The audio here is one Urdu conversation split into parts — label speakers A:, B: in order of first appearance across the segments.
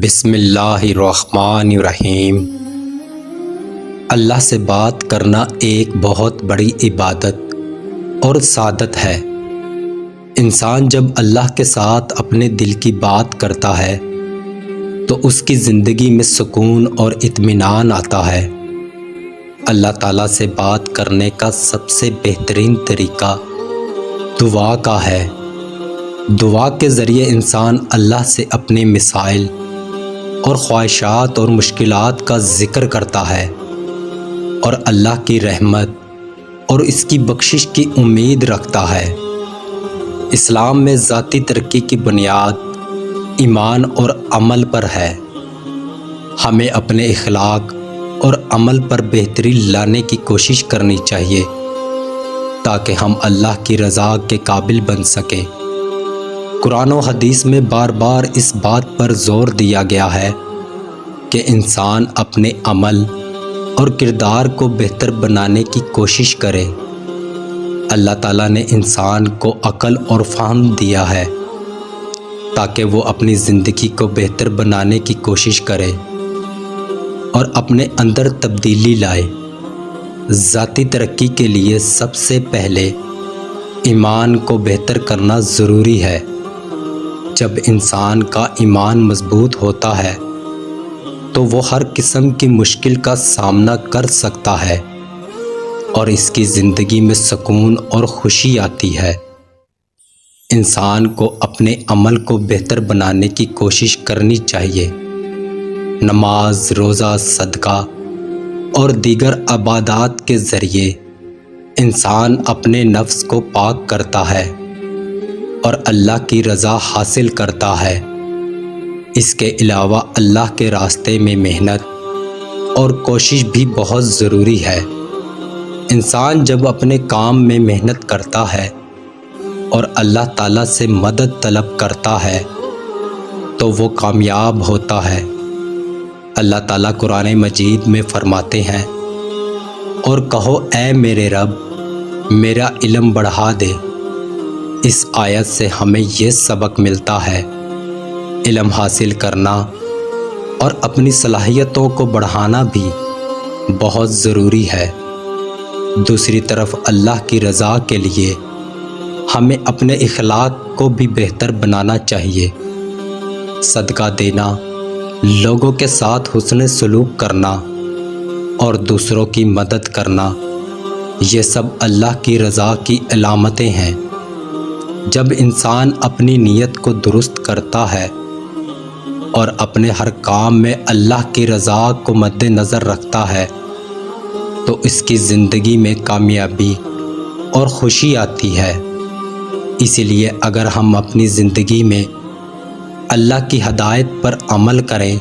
A: بسم اللہ الرحمن الرحیم۔ اللہ سے بات کرنا ایک بہت بڑی عبادت اور سعادت ہے۔ انسان جب اللہ کے ساتھ اپنے دل کی بات کرتا ہے تو اس کی زندگی میں سکون اور اطمینان آتا ہے۔ اللہ تعالیٰ سے بات کرنے کا سب سے بہترین طریقہ دعا کا ہے۔ دعا کے ذریعے انسان اللہ سے اپنے مسائل اور خواہشات اور مشکلات کا ذکر کرتا ہے اور اللہ کی رحمت اور اس کی بخشش کی امید رکھتا ہے۔ اسلام میں ذاتی ترقی کی بنیاد ایمان اور عمل پر ہے۔ ہمیں اپنے اخلاق اور عمل پر بہتری لانے کی کوشش کرنی چاہیے تاکہ ہم اللہ کی رضا کے قابل بن سکیں۔ قرآن و حدیث میں بار بار اس بات پر زور دیا گیا ہے کہ انسان اپنے عمل اور کردار کو بہتر بنانے کی کوشش کرے۔ اللہ تعالیٰ نے انسان کو عقل اور فہم دیا ہے تاکہ وہ اپنی زندگی کو بہتر بنانے کی کوشش کرے اور اپنے اندر تبدیلی لائے۔ ذاتی ترقی کے لیے سب سے پہلے ایمان کو بہتر کرنا ضروری ہے۔ جب انسان کا ایمان مضبوط ہوتا ہے تو وہ ہر قسم کی مشکل کا سامنا کر سکتا ہے اور اس کی زندگی میں سکون اور خوشی آتی ہے۔ انسان کو اپنے عمل کو بہتر بنانے کی کوشش کرنی چاہیے۔ نماز، روزہ، صدقہ اور دیگر عبادات کے ذریعے انسان اپنے نفس کو پاک کرتا ہے اور اللہ کی رضا حاصل کرتا ہے۔ اس کے علاوہ اللہ کے راستے میں محنت اور کوشش بھی بہت ضروری ہے۔ انسان جب اپنے کام میں محنت کرتا ہے اور اللہ تعالیٰ سے مدد طلب کرتا ہے تو وہ کامیاب ہوتا ہے۔ اللہ تعالیٰ قرآن مجید میں فرماتے ہیں، اور کہو اے میرے رب میرا علم بڑھا دے۔ اس آیت سے ہمیں یہ سبق ملتا ہے، علم حاصل کرنا اور اپنی صلاحیتوں کو بڑھانا بھی بہت ضروری ہے۔ دوسری طرف اللہ کی رضا کے لیے ہمیں اپنے اخلاق کو بھی بہتر بنانا چاہیے۔ صدقہ دینا، لوگوں کے ساتھ حسن سلوک کرنا اور دوسروں کی مدد کرنا، یہ سب اللہ کی رضا کی علامتیں ہیں۔ جب انسان اپنی نیت کو درست کرتا ہے اور اپنے ہر کام میں اللہ کی رضا کو مد نظر رکھتا ہے تو اس کی زندگی میں کامیابی اور خوشی آتی ہے۔ اسی لیے اگر ہم اپنی زندگی میں اللہ کی ہدایت پر عمل کریں،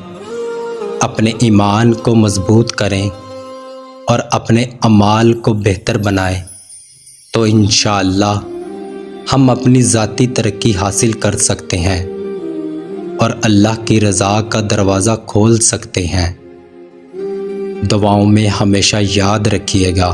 A: اپنے ایمان کو مضبوط کریں اور اپنے اعمال کو بہتر بنائیں تو انشاءاللہ ہم اپنی ذاتی ترقی حاصل کر سکتے ہیں اور اللہ کی رضا کا دروازہ کھول سکتے ہیں۔ دعاؤں میں ہمیشہ یاد رکھیے گا۔